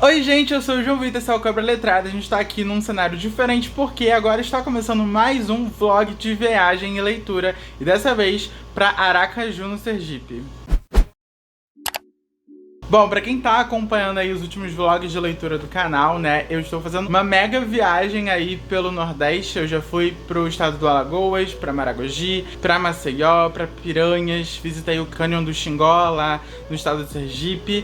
Oi gente, eu sou o João Vitor, esse é o Cobra Letrada. A gente tá aqui num cenário diferente porque agora está começando mais um vlog de viagem e leitura, e dessa vez pra Aracaju, no Sergipe. Bom, pra quem tá acompanhando aí os últimos vlogs de leitura do canal, né, eu estou fazendo uma mega viagem aí pelo Nordeste. Eu já fui pro estado do Alagoas, pra Maragogi, pra Maceió, pra Piranhas, visitei o Cânion do Xingó lá no estado do Sergipe,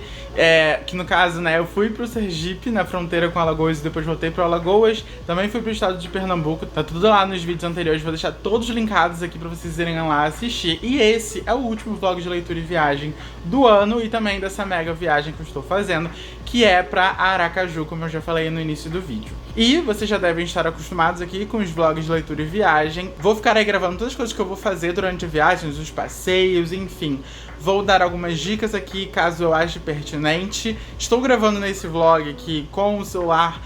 que no caso, né, eu fui pro Sergipe, na fronteira com Alagoas, e depois voltei pro Alagoas. Também fui pro estado de Pernambuco, tá tudo lá nos vídeos anteriores, vou deixar todos linkados aqui pra vocês irem lá assistir. E esse é o último vlog de leitura e viagem do ano e também dessa mega viagem que eu estou fazendo, que é pra Aracaju, como eu já falei no início do vídeo. E vocês já devem estar acostumados aqui com os vlogs de leitura e viagem. Vou ficar aí gravando todas as coisas que eu vou fazer durante a viagem, os passeios, enfim. Vou dar algumas dicas aqui, caso eu ache pertinente. Estou gravando nesse vlog aqui com o celular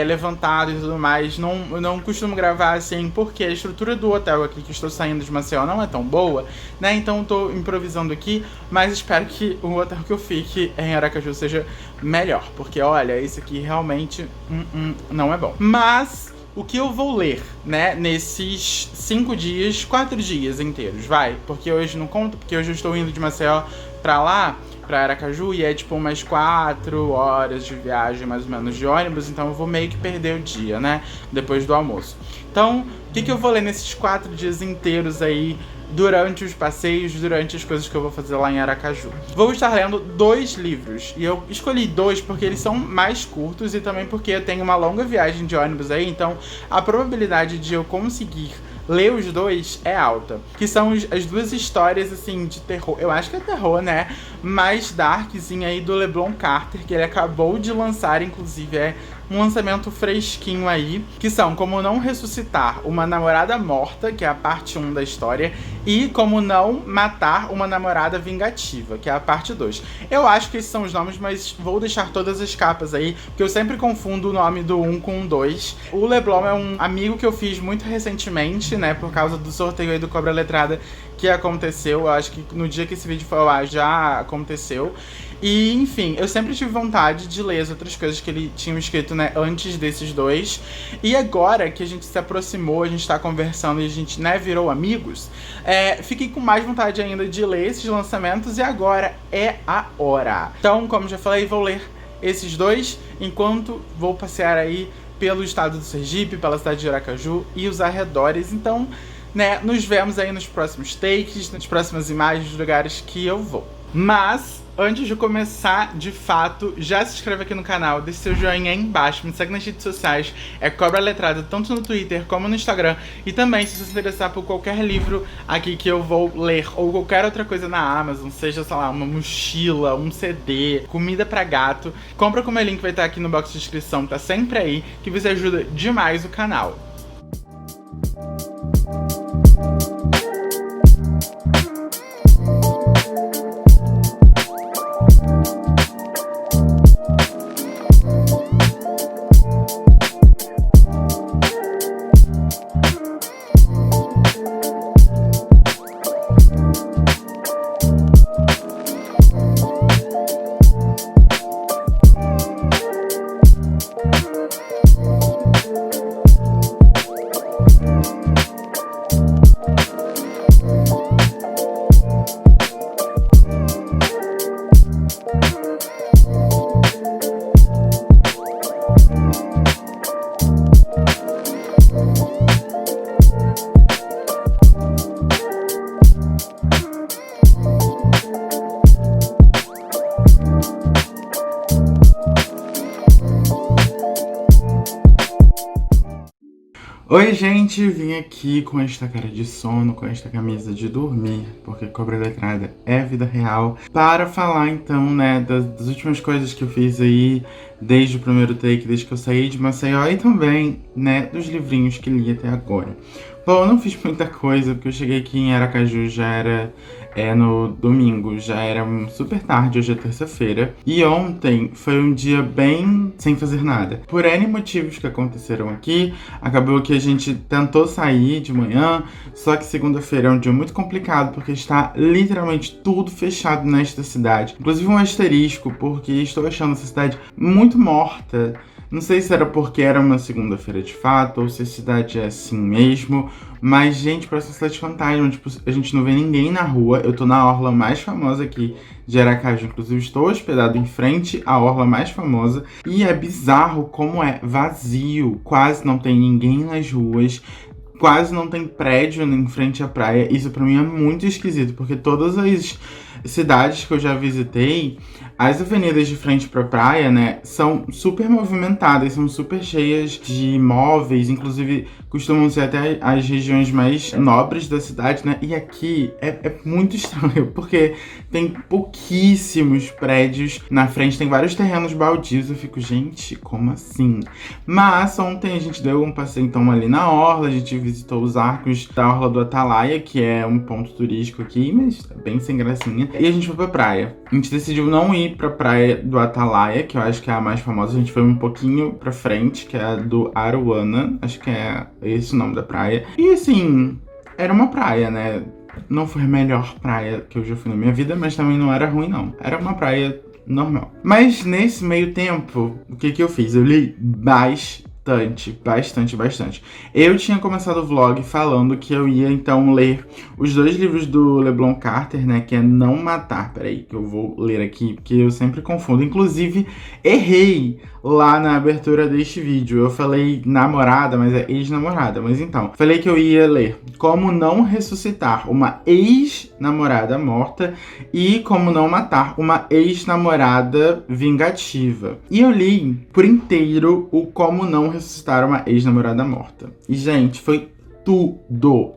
levantado e tudo mais. Não costumo gravar assim, porque a estrutura do hotel aqui que estou saindo de Maceió não é tão boa, né? Então estou improvisando aqui, mas espero que o hotel que eu fique em Aracaju seja melhor, porque olha, esse aqui realmente não é bom. Mas o que eu vou ler, né, nesses 5 dias, 4 dias inteiros, vai? Porque hoje não conta, porque hoje eu estou indo de Maceió pra lá, pra Aracaju, e é tipo umas 4 horas de viagem, mais ou menos, de ônibus, então eu vou meio que perder o dia, né, depois do almoço. Então, o que eu vou ler nesses 4 dias inteiros aí, durante os passeios, durante as coisas que eu vou fazer lá em Aracaju? Vou estar lendo 2 livros, e eu escolhi 2 porque eles são mais curtos e também porque eu tenho uma longa viagem de ônibus aí, então a probabilidade de eu conseguir ler os 2 é alta. Que são as 2 histórias, assim, de terror. Eu acho que é terror, né? Mais darkzinho aí do LeBron Carter, que ele acabou de lançar, inclusive é um lançamento fresquinho aí, que são Como Não Ressuscitar Uma Namorada Morta, que é a parte 1 da história, e Como Não Matar Uma Namorada Vingativa, que é a parte 2. Eu acho que esses são os nomes, mas vou deixar todas as capas aí, porque eu sempre confundo o nome do 1 com o 2. O Leblon é um amigo que eu fiz muito recentemente, né, por causa do sorteio aí do Cobra Letrada que aconteceu. Eu acho que no dia que esse vídeo foi ao ar já aconteceu. E, enfim, eu sempre tive vontade de ler as outras coisas que ele tinha escrito, né, antes desses 2. E agora que a gente se aproximou, a gente tá conversando e a gente, né, virou amigos, fiquei com mais vontade ainda de ler esses lançamentos, e agora é a hora. Então, como já falei, vou ler esses 2 enquanto vou passear aí pelo estado do Sergipe, pela cidade de Aracaju e os arredores. Então, né, nos vemos aí nos próximos takes, nas próximas imagens dos lugares que eu vou. Mas antes de começar, de fato, já se inscreve aqui no canal, deixa seu joinha aí embaixo, me segue nas redes sociais, é Cobra Letrada, tanto no Twitter como no Instagram. E também, se você se interessar por qualquer livro aqui que eu vou ler, ou qualquer outra coisa na Amazon, seja, sei lá, uma mochila, um CD, comida pra gato, compra com o meu link, vai estar aqui no box de descrição, tá sempre aí, que você ajuda demais o canal. Oi gente, vim aqui com esta cara de sono, com esta camisa de dormir, porque Cobra Letrada é vida real, para falar então, né, das últimas coisas que eu fiz aí, desde o primeiro take, desde que eu saí de Maceió, e também, né, dos livrinhos que li até agora. Bom, eu não fiz muita coisa, porque eu cheguei aqui em Aracaju, já era no domingo, já era super tarde, hoje é terça-feira. E ontem foi um dia bem sem fazer nada. Por N motivos que aconteceram aqui, acabou que a gente tentou sair de manhã, só que segunda-feira é um dia muito complicado, porque está literalmente tudo fechado nesta cidade. Inclusive um asterisco, porque estou achando essa cidade muito morta. Não sei se era porque era uma segunda-feira de fato, ou se a cidade é assim mesmo. Mas, gente, parece uma cidade fantasma. Tipo, a gente não vê ninguém na rua. Eu tô na orla mais famosa aqui de Aracaju. Inclusive, estou hospedado em frente à orla mais famosa. E é bizarro como é vazio. Quase não tem ninguém nas ruas. Quase não tem prédio em frente à praia. Isso pra mim é muito esquisito, porque todas as cidades que eu já visitei, as avenidas de frente pra praia, né, são super movimentadas, são super cheias de imóveis, inclusive costumam ser até as regiões mais nobres da cidade, né, e aqui é muito estranho, porque tem pouquíssimos prédios na frente, tem vários terrenos baldios, eu fico, gente, como assim? Mas ontem a gente deu um passeio então ali na orla, a gente visitou os arcos da Orla do Atalaia, que é um ponto turístico aqui, mas bem sem gracinha. E a gente foi pra praia. A gente decidiu não ir pra praia do Atalaia, que eu acho que é a mais famosa. A gente foi um pouquinho pra frente, que é a do Aruana. Acho que é esse o nome da praia. E assim, era uma praia, né? Não foi a melhor praia que eu já fui na minha vida, mas também não era ruim, não. Era uma praia normal. Mas nesse meio tempo, o que eu fiz? Eu li bastante. Eu tinha começado o vlog falando que eu ia, então, ler os 2 livros do LeBlanc Carter, né, que é Não Matar. Peraí, que eu vou ler aqui, porque eu sempre confundo. Inclusive, errei lá na abertura deste vídeo. Eu falei namorada, mas é ex-namorada. Mas então, falei que eu ia ler Como Não Ressuscitar uma Ex-Namorada Morta e Como Não Matar uma Ex-Namorada Vingativa. E eu li por inteiro o Como Não Ressuscitar uma Ex-Namorada Morta. E, gente, foi tudo.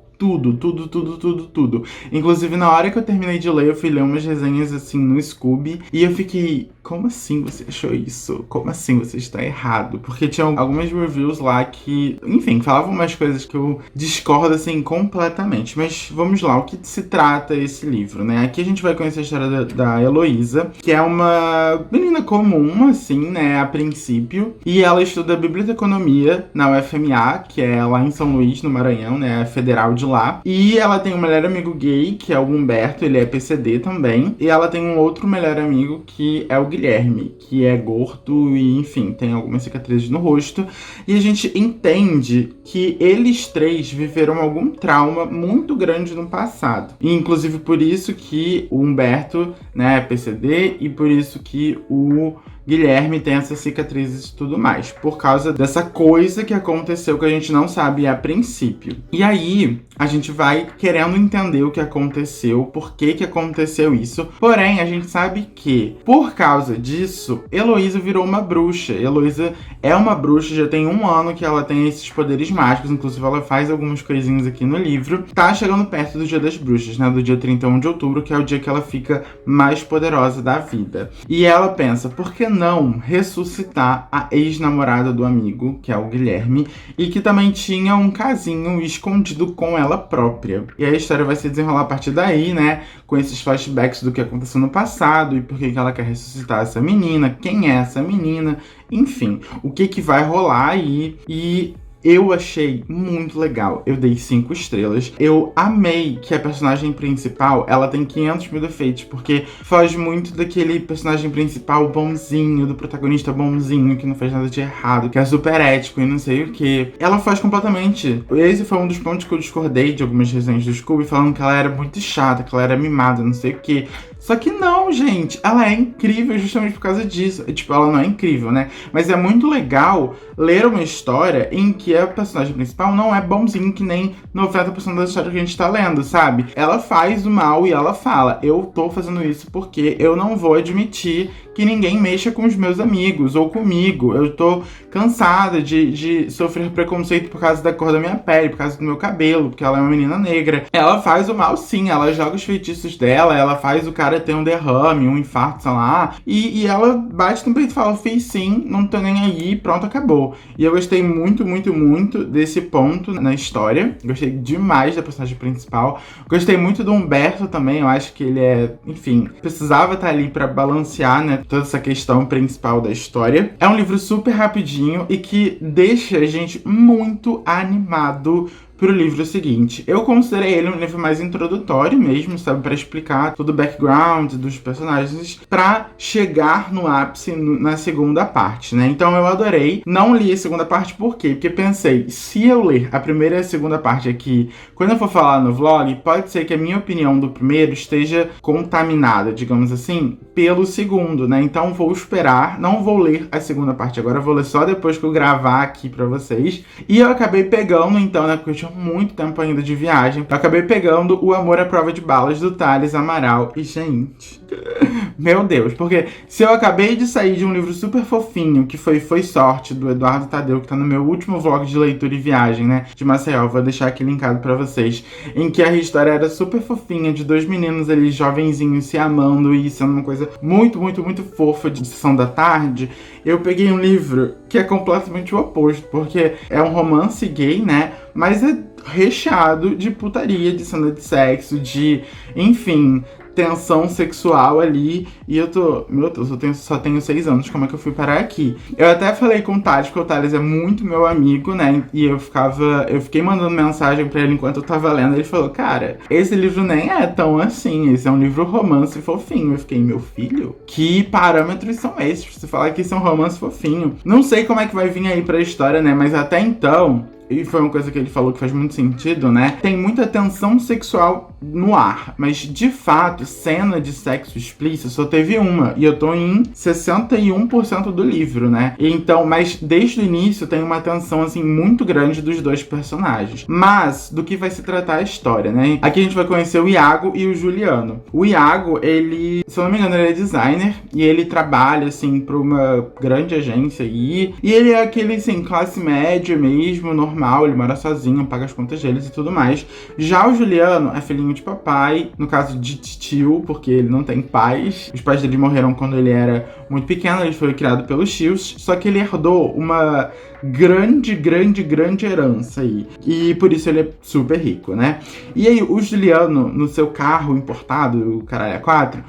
Inclusive, na hora que eu terminei de ler, eu fui ler umas resenhas assim no Scoob. E eu fiquei, como assim você achou isso? Como assim você está errado? Porque tinha algumas reviews lá que, enfim, falavam umas coisas que eu discordo assim completamente. Mas vamos lá, o que se trata esse livro, né? Aqui a gente vai conhecer a história da Heloísa, que é uma menina comum, assim, né, a princípio. E ela estuda biblioteconomia na UFMA, que é lá em São Luís, no Maranhão, né, a federal de lá. E ela tem um melhor amigo gay, que é o Humberto, ele é PCD também. E ela tem um outro melhor amigo, que é o Guilherme, que é gordo e, enfim, tem algumas cicatrizes no rosto. E a gente entende que eles 3 viveram algum trauma muito grande no passado. E, inclusive, por isso que o Humberto, né, é PCD, e por isso que o Guilherme tem essas cicatrizes e tudo mais, por causa dessa coisa que aconteceu que a gente não sabe a princípio. E aí, a gente vai querendo entender o que aconteceu, por que aconteceu isso. Porém, a gente sabe que, por causa disso, Heloísa virou uma bruxa. Heloísa é uma bruxa, já tem 1 ano que ela tem esses poderes mágicos, inclusive ela faz algumas coisinhas aqui no livro. Tá chegando perto do Dia das Bruxas, né, do dia 31 de outubro, que é o dia que ela fica mais poderosa da vida. E ela pensa, por que não ressuscitar a ex-namorada do amigo, que é o Guilherme, e que também tinha um casinho escondido com ela própria. E a história vai se desenrolar a partir daí, né, com esses flashbacks do que aconteceu no passado e por que ela quer ressuscitar essa menina, quem é essa menina, enfim, o que vai rolar aí. E eu achei muito legal. Eu dei 5 estrelas. Eu amei que a personagem principal, ela tem 500 mil defeitos, porque foge muito daquele personagem principal bonzinho, do protagonista bonzinho, que não fez nada de errado, que é super ético e não sei o que. Ela foge completamente. Esse foi um dos pontos que eu discordei de algumas resenhas do Scooby, falando que ela era muito chata, que ela era mimada, não sei o que. Só que não, gente, ela é incrível justamente por causa disso. Tipo, ela não é incrível, né? Mas é muito legal ler uma história em que a personagem principal não é bonzinho, que nem 90% da história que a gente tá lendo, sabe? Ela faz o mal e ela fala, eu tô fazendo isso porque eu não vou admitir que ninguém mexa com os meus amigos ou comigo. Eu tô cansada de sofrer preconceito por causa da cor da minha pele, por causa do meu cabelo, porque ela é uma menina negra. Ela faz o mal sim, ela joga os feitiços dela, ela faz o cara cara tem um derrame, um infarto, sei lá. E ela bate no peito e fala, fiz sim, não tô nem aí, pronto, acabou. E eu gostei muito, muito, muito desse ponto na história. Gostei demais da personagem principal. Gostei muito do Humberto também, eu acho que ele enfim, precisava estar ali pra balancear, né, toda essa questão principal da história. É um livro super rapidinho e que deixa a gente muito animado pro livro seguinte. Eu considerei ele um livro mais introdutório mesmo, sabe? Pra explicar todo o background dos personagens, pra chegar no ápice na segunda parte, né? Então eu adorei. Não li a segunda parte, por quê? Porque pensei, se eu ler a primeira e a segunda parte aqui, quando eu for falar no vlog, pode ser que a minha opinião do primeiro esteja contaminada, digamos assim, pelo segundo, né? Então vou esperar, não vou ler a segunda parte agora, vou ler só depois que eu gravar aqui pra vocês. E eu acabei pegando, então, né, porque eu tinha muito tempo ainda de viagem, eu acabei pegando O Amor à Prova de Balas, do Thales Amaral. E, gente, meu Deus, porque se eu acabei de sair de um livro super fofinho, que foi Sorte, do Eduardo Tadeu, que tá no meu último vlog de leitura e viagem, né, de Maceió, vou deixar aqui linkado pra vocês, em que a história era super fofinha, de dois meninos ali, jovenzinhos, se amando e sendo uma coisa muito, muito, muito fofa de sessão da tarde. Eu peguei um livro que é completamente o oposto, porque é um romance gay, né, mas é recheado de putaria, de cena de sexo, de, enfim, tensão sexual ali. E eu tô, meu Deus, só tenho 6 anos, como é que eu fui parar aqui? Eu até falei com o Thales, porque o Thales é muito meu amigo, né? E eu fiquei mandando mensagem pra ele enquanto eu tava lendo. Ele falou, cara, esse livro nem é tão assim, esse é um livro romance fofinho. Eu fiquei, meu filho, que parâmetros são esses? Você falar que isso é um romance fofinho. Não sei como é que vai vir aí pra história, né? Mas até então, e foi uma coisa que ele falou que faz muito sentido, né? Tem muita tensão sexual no ar, mas de fato, cena de sexo explícito só teve uma. E eu tô em 61% do livro, né? Então, mas desde o início tem uma tensão, assim, muito grande dos dois personagens. Mas, do que vai se tratar a história, né? Aqui a gente vai conhecer o Iago e o Juliano. O Iago, ele, se eu não me engano, ele é designer e ele trabalha, assim, pra uma grande agência aí. E ele é aquele, assim, classe média mesmo, normal, ele mora sozinho, paga as contas deles e tudo mais. Já o Juliano é filhinho de papai, no caso de tio, porque ele não tem pais. Os pais dele morreram quando ele era muito pequeno, ele foi criado pelos tios, só que ele herdou uma grande herança aí. E por isso ele é super rico, né? E aí o Juliano, no seu carro importado, o caralho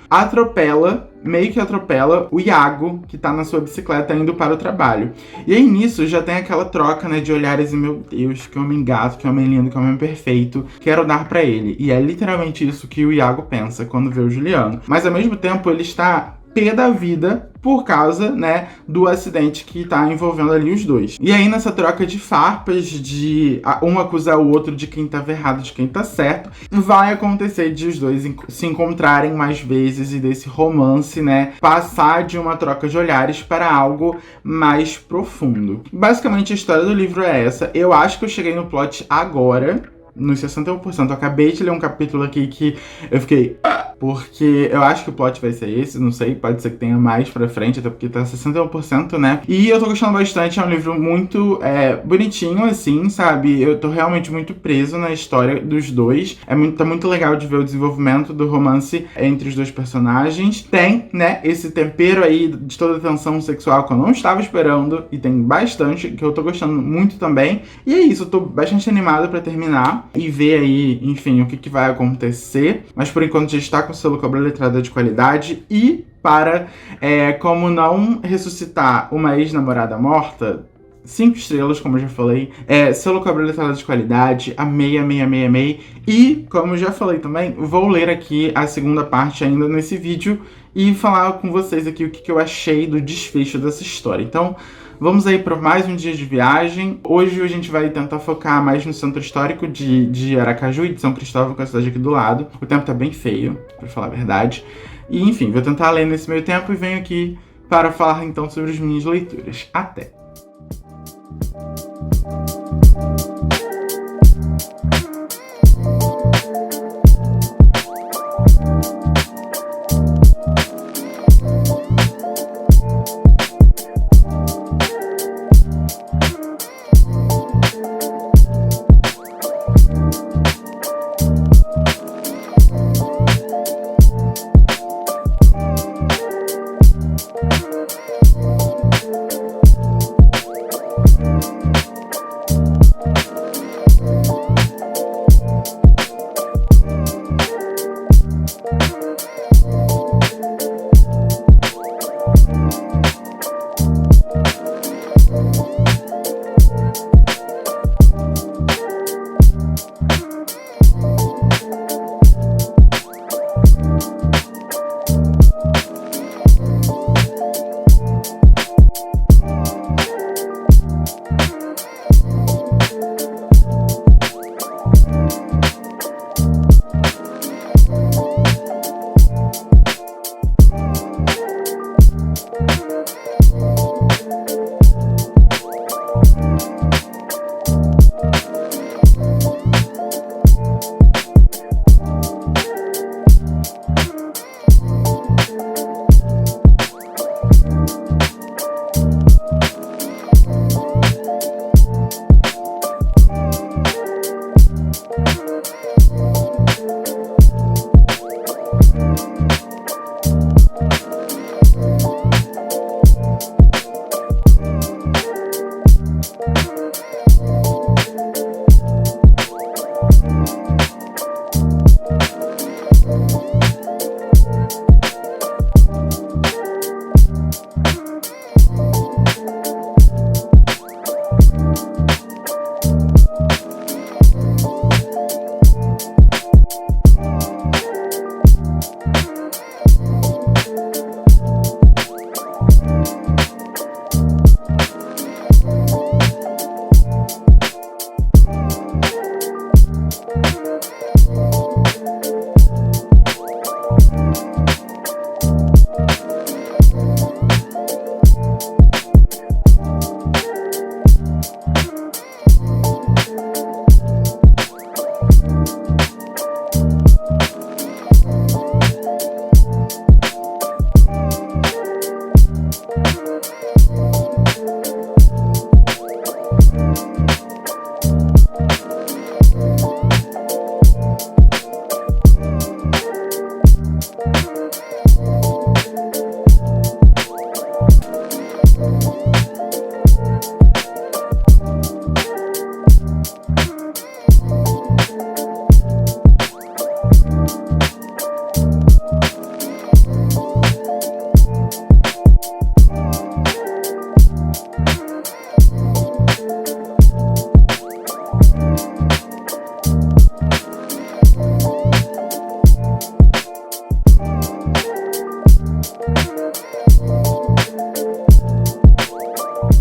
A4, meio que atropela o Iago, que tá na sua bicicleta indo para o trabalho. E aí nisso já tem aquela troca, né, de olhares e, meu Deus, que homem gato, que homem lindo, que homem perfeito, quero dar pra ele. E é literalmente isso que o Iago pensa quando vê o Juliano. Mas ao mesmo tempo ele está pé da vida por causa, né, do acidente que tá envolvendo ali os dois. E aí nessa troca de farpas, de um acusar o outro de quem tava errado, de quem tá certo, vai acontecer de os dois se encontrarem mais vezes e desse romance, né, passar de uma troca de olhares para algo mais profundo. Basicamente a história do livro é essa. Eu acho que eu cheguei no plot agora, nos 61%. Eu acabei de ler um capítulo aqui que eu fiquei... porque eu acho que o plot vai ser esse, não sei, pode ser que tenha mais pra frente, até porque tá 61%, né? E eu tô gostando bastante, é um livro muito bonitinho, assim, sabe? Eu tô realmente muito preso na história dos dois. Tá muito legal de ver o desenvolvimento do romance entre os dois personagens. Tem, né, esse tempero aí de toda a tensão sexual que eu não estava esperando, e tem bastante, que eu tô gostando muito também. E é isso, eu tô bastante animado pra terminar e ver aí, enfim, o que vai acontecer. Mas por enquanto já está com o selo Cobra Letrada de qualidade. E para como não ressuscitar uma ex-namorada morta, 5 estrelas, como eu já falei. Selo Cobra Letrada de qualidade, amei, amei, amei, amei. E, como eu já falei também, vou ler aqui a segunda parte ainda nesse vídeo e falar com vocês aqui o que eu achei do desfecho dessa história. Então, vamos aí para mais um dia de viagem. Hoje a gente vai tentar focar mais no centro histórico de Aracaju e de São Cristóvão, que é a cidade aqui do lado. O tempo tá bem feio, pra falar a verdade. E enfim, vou tentar ler nesse meio tempo e venho aqui para falar então sobre as minhas leituras. Até!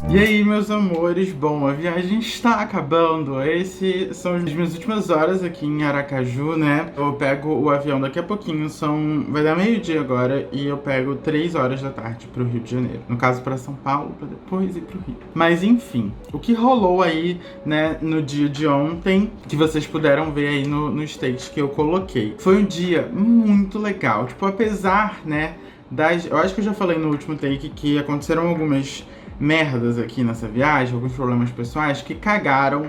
E aí, meus amores, bom, a viagem está acabando. Esses são as minhas últimas horas aqui em Aracaju, né? Eu pego o avião daqui a pouquinho, vai dar meio-dia agora, e eu pego 3 horas da tarde pro Rio de Janeiro. No caso, pra São Paulo, pra depois ir pro Rio. Mas enfim, o que rolou aí, né, no dia de ontem, que vocês puderam ver aí no state que eu coloquei. Foi um dia muito legal, tipo, apesar, né, eu acho que eu já falei no último take que aconteceram algumas merdas aqui nessa viagem, alguns problemas pessoais que cagaram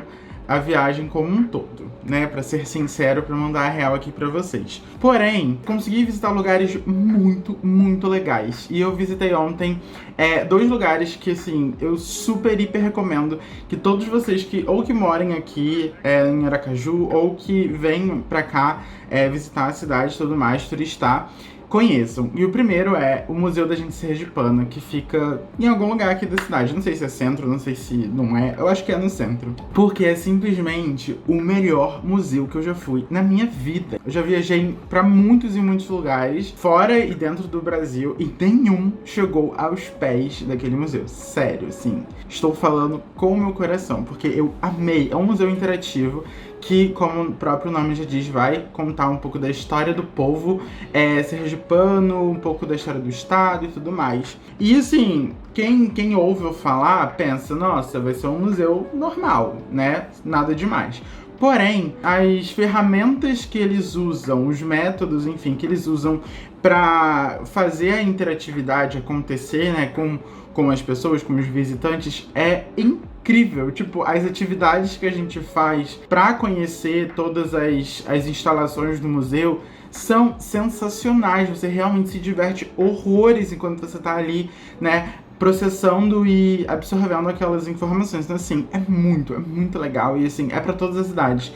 a viagem como um todo, né? Pra ser sincero, pra mandar a real aqui pra vocês. Porém, consegui visitar lugares muito, muito legais. E eu visitei ontem 2 lugares que, assim, eu super, hiper recomendo que todos vocês que morem aqui em Aracaju ou que venham pra cá visitar a cidade e tudo mais, turistar, conheçam. E o primeiro é o Museu da Gente Sergipana, que fica em algum lugar aqui da cidade. Não sei se é centro, não sei se não é. Eu acho que é no centro. Porque é simplesmente o melhor museu que eu já fui na minha vida. Eu já viajei pra muitos e muitos lugares, fora e dentro do Brasil, e nenhum chegou aos pés daquele museu. Sério, assim. Estou falando com o meu coração, porque eu amei. É um museu interativo que, como o próprio nome já diz, vai contar um pouco da história do povo sergipano, um pouco da história do estado e tudo mais. E assim, quem ouve eu falar, pensa, nossa, vai ser um museu normal, né? Nada demais. Porém, as ferramentas que eles usam, os métodos, enfim, que eles usam para fazer a interatividade acontecer, né, com as pessoas, com os visitantes, é incrível. Tipo, as atividades que a gente faz para conhecer todas as instalações do museu são sensacionais. Você realmente se diverte horrores enquanto você tá ali, né, processando e absorvendo aquelas informações. Então, assim, é muito legal. E, assim, é pra todas as idades.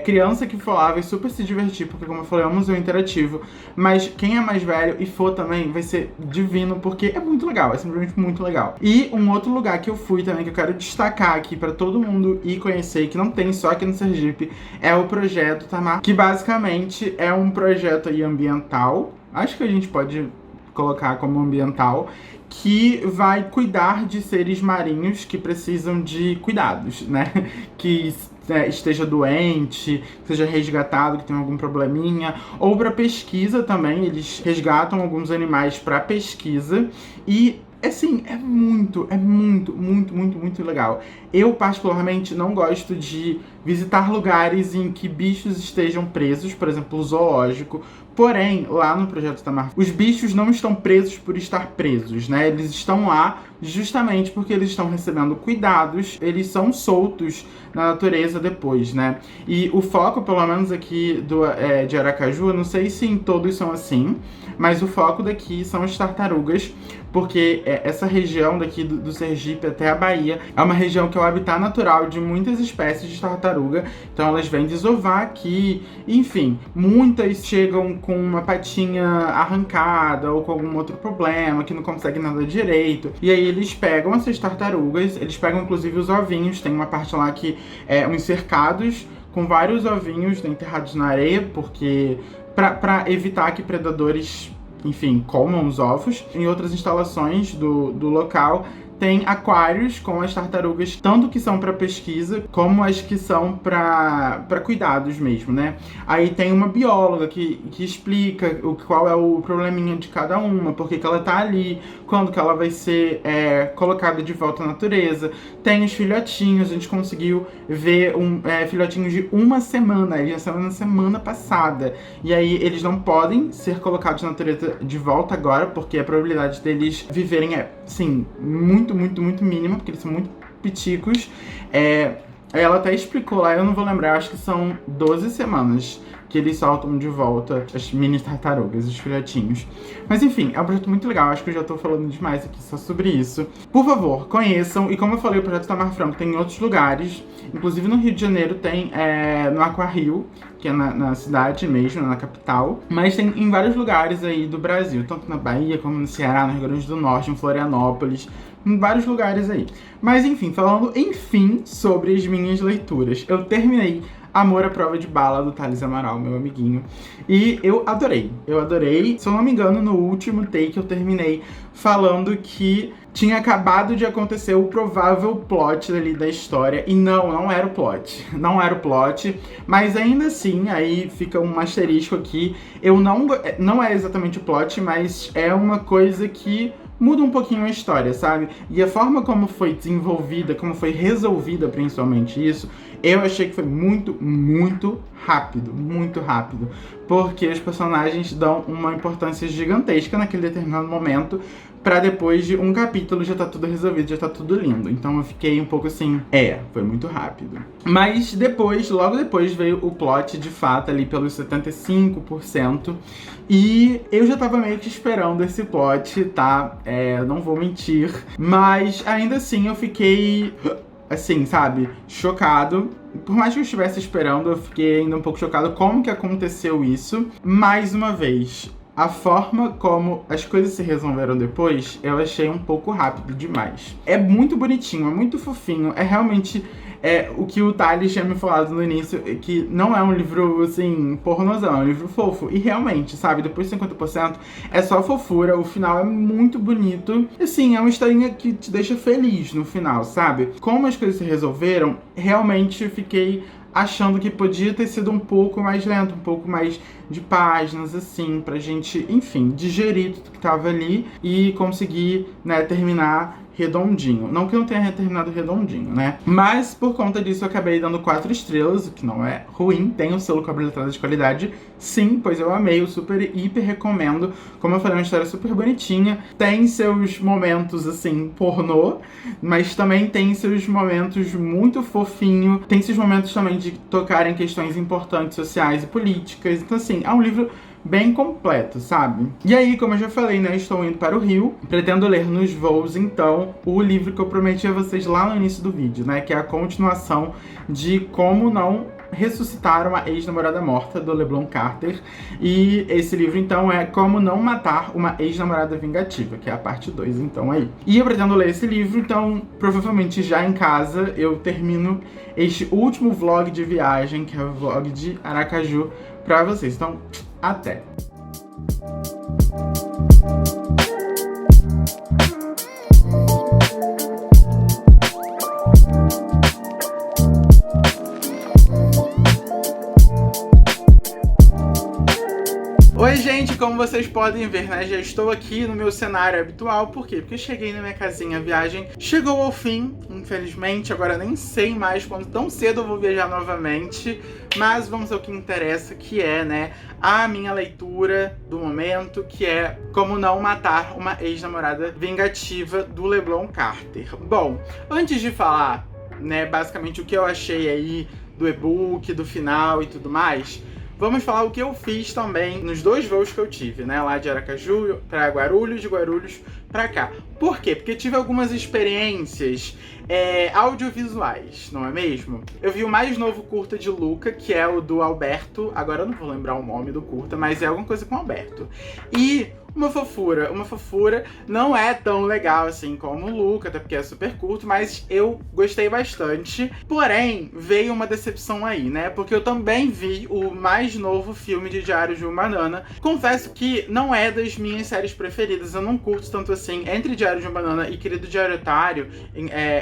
Criança que for lá vai super se divertir, porque, como eu falei, é um museu interativo. Mas quem é mais velho e for também vai ser divino, porque é muito legal. É simplesmente muito legal. E um outro lugar que eu fui também, que eu quero destacar aqui pra todo mundo ir conhecer, que não tem só aqui no Sergipe, é o Projeto Tamar, que basicamente é um projeto aí ambiental. Acho que a gente pode colocar como ambiental, que vai cuidar de seres marinhos que precisam de cuidados, né? Que esteja doente, que seja resgatado, que tenha algum probleminha, ou para pesquisa também. Eles resgatam alguns animais para pesquisa e, assim, é muito legal. Eu, particularmente, não gosto de visitar lugares em que bichos estejam presos, por exemplo, o zoológico, Porém, lá no Projeto Tamar, os bichos não estão presos por estar presos, né? Eles estão lá justamente porque eles estão recebendo cuidados, eles são soltos na natureza depois, né? E o foco, pelo menos aqui de Aracaju, eu não sei se em todos são assim, mas o foco daqui são as tartarugas, porque essa região daqui do Sergipe até a Bahia é uma região que é o habitat natural de muitas espécies de tartaruga, então elas vêm desovar aqui, enfim, muitas chegam com uma patinha arrancada ou com algum outro problema, que não consegue nada direito, e aí eles pegam essas tartarugas, eles pegam inclusive os ovinhos, tem uma parte lá que é uns cercados com vários ovinhos enterrados na areia, porque para evitar que predadores, enfim, comam os ovos. Em outras instalações do local, tem aquários com as tartarugas, tanto que são para pesquisa, como as que são para cuidados mesmo, né? Aí tem uma bióloga que explica qual é o probleminha de cada uma, por que ela tá ali, quando que ela vai ser colocada de volta à natureza. Tem os filhotinhos, a gente conseguiu ver filhotinhos de uma semana, eles já são na semana passada. E aí eles não podem ser colocados na natureza de volta agora, porque a probabilidade deles viverem sim, muito mínima, porque eles são muito piticos. Ela até explicou lá, eu não vou lembrar, acho que são 12 semanas que eles soltam de volta as mini tartarugas, os filhotinhos. Mas enfim, é um projeto muito legal, acho que eu já tô falando demais aqui só sobre isso. Por favor, conheçam, e como eu falei, o Projeto Tamar Franco tem em outros lugares, inclusive no Rio de Janeiro tem no Aquarrio, que é na cidade mesmo, na capital, mas tem em vários lugares aí do Brasil, tanto na Bahia como no Ceará, no Rio Grande do Norte, em Florianópolis, em vários lugares aí. Mas enfim, falando sobre as minhas leituras, eu terminei Amor à Prova de Bala, do Thales Amaral, meu amiguinho. E eu adorei. Se eu não me engano, no último take eu terminei falando que tinha acabado de acontecer o provável plot ali da história. E não era o plot. Não era o plot. Mas ainda assim, aí fica um asterisco aqui. Não é exatamente o plot, mas é uma coisa que muda um pouquinho a história, sabe? E a forma como foi desenvolvida, como foi resolvida principalmente isso, eu achei que foi muito rápido, porque os personagens dão uma importância gigantesca naquele determinado momento, pra depois de um capítulo já tá tudo resolvido, já tá tudo lindo. Então eu fiquei um pouco assim, foi muito rápido. Mas depois, logo depois, veio o plot de fato ali pelos 75%. E eu já tava meio que esperando esse plot, tá? Não vou mentir. Mas ainda assim eu fiquei, assim, sabe, chocado. Por mais que eu estivesse esperando, eu fiquei ainda um pouco chocado como que aconteceu isso. Mais uma vez, a forma como as coisas se resolveram depois, eu achei um pouco rápido demais. É muito bonitinho, é muito fofinho, é realmente o que o Thales tinha me falado no início, que não é um livro, assim, pornozão, é um livro fofo. E realmente, sabe, depois de 50% é só fofura, o final é muito bonito. Assim, é uma historinha que te deixa feliz no final, sabe? Como as coisas se resolveram, realmente fiquei achando que podia ter sido um pouco mais lento, um pouco mais de páginas, assim, pra gente, enfim, digerir tudo que tava ali e conseguir, né, terminar redondinho. Não que eu não tenha terminado redondinho, né? Mas por conta disso eu acabei dando 4 estrelas, o que não é ruim. Tem o selo Cobra Letrada de qualidade, sim, pois eu amei, eu super, hiper recomendo. Como eu falei, é uma história super bonitinha. Tem seus momentos, assim, pornô, mas também tem seus momentos muito fofinho. Tem seus momentos também de tocar em questões importantes sociais e políticas. Então, assim, é um livro bem completo, sabe? E aí, como eu já falei, né, estou indo para o Rio, pretendo ler nos voos, então, o livro que eu prometi a vocês lá no início do vídeo, né, que é a continuação de Como Não Ressuscitar uma Ex-Namorada Morta, do Leblon Carter. E esse livro, então, é Como Não Matar uma Ex-Namorada Vingativa, que é a parte 2, então, aí. E eu pretendo ler esse livro, então, provavelmente já em casa, eu termino este último vlog de viagem, que é o vlog de Aracaju, pra vocês. Então, até! Oi, gente! Gente, como vocês podem ver, né, já estou aqui no meu cenário habitual. Por quê? Porque eu cheguei na minha casinha, a viagem chegou ao fim, infelizmente. Agora nem sei mais quando tão cedo eu vou viajar novamente. Mas vamos ao que interessa, que é, né, a minha leitura do momento, que é Como Não Matar uma Ex-Namorada Vingativa, do LeBron Carter. Bom, antes de falar, né, basicamente o que eu achei aí do e-book, do final e tudo mais, vamos falar o que eu fiz também nos 2 voos que eu tive, né? Lá de Aracaju pra Guarulhos, de Guarulhos pra cá. Por quê? Porque tive algumas experiências audiovisuais, não é mesmo? Eu vi o mais novo curta de Luca, que é o do Alberto. Agora eu não vou lembrar o nome do curta, mas é alguma coisa com Alberto. E uma fofura, não é tão legal assim como o Luca, até porque é super curto, mas eu gostei bastante. Porém, veio uma decepção aí, né? Porque eu também vi o mais novo filme de Diário de uma Banana. Confesso que não é das minhas séries preferidas, eu não curto tanto assim. Entre Diário de uma Banana e Querido Diário Otário,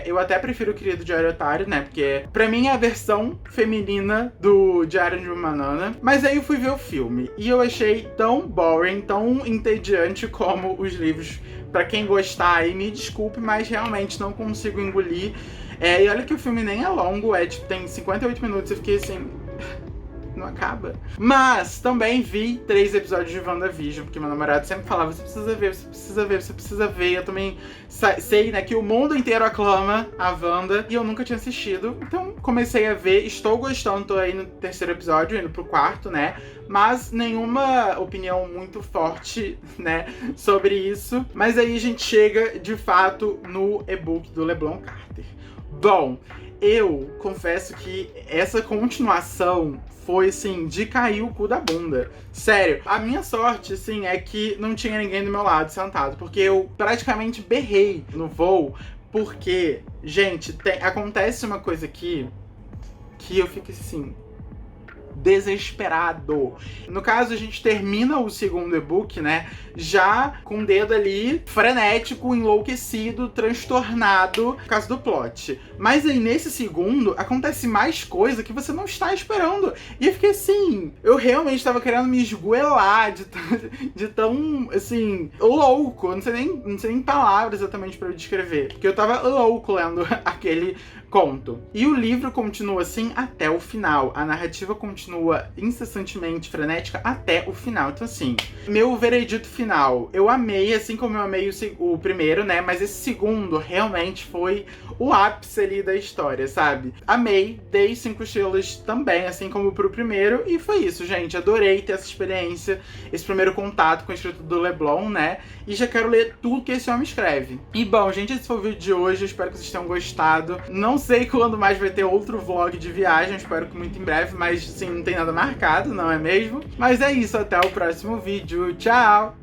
eu até prefiro o Querido Diário Otário, né? Porque pra mim é a versão feminina do Diário de uma Banana. Mas aí eu fui ver o filme e eu achei tão boring, tão entediante como os livros. Pra quem gostar aí, me desculpe, mas realmente não consigo engolir. E olha que o filme nem é longo, tipo, tem 58 minutos, eu fiquei assim... não acaba. Mas também vi 3 episódios de WandaVision, porque meu namorado sempre falava, você precisa ver, você precisa ver, você precisa ver. Eu também sei, né, que o mundo inteiro aclama a Wanda e eu nunca tinha assistido. Então comecei a ver, estou gostando, tô aí no 3º episódio, indo pro 4º, né? Mas nenhuma opinião muito forte, né, sobre isso. Mas aí a gente chega, de fato, no e-book do LeBron Carter. Bom, eu confesso que essa continuação foi, assim, de cair o cu da bunda. Sério, a minha sorte, assim, é que não tinha ninguém do meu lado sentado, porque eu praticamente berrei no voo, porque, gente, acontece uma coisa aqui que eu fico, assim, desesperado. No caso, a gente termina o 2º e-book, né, já com o dedo ali frenético, enlouquecido, transtornado por causa do plot. Mas aí nesse 2º acontece mais coisa que você não está esperando. E eu fiquei assim, eu realmente estava querendo me esgoelar de tão, assim, louco. Não sei nem palavras exatamente para eu descrever, porque eu tava louco lendo aquele conto. E o livro continua assim até o final. A narrativa continua incessantemente frenética até o final. Então, assim, meu veredito final, eu amei, assim como eu amei o primeiro, né? Mas esse 2º realmente foi o ápice ali da história, sabe? Amei, dei 5 estrelas também, assim como pro primeiro. E foi isso, gente. Adorei ter essa experiência, esse primeiro contato com o escrito do Leblon, né? E já quero ler tudo que esse homem escreve. E bom, gente, esse foi o vídeo de hoje. Eu espero que vocês tenham gostado. Não sei quando mais vai ter outro vlog de viagem, espero que muito em breve, mas sim, não tem nada marcado, não é mesmo? Mas é isso, até o próximo vídeo, tchau!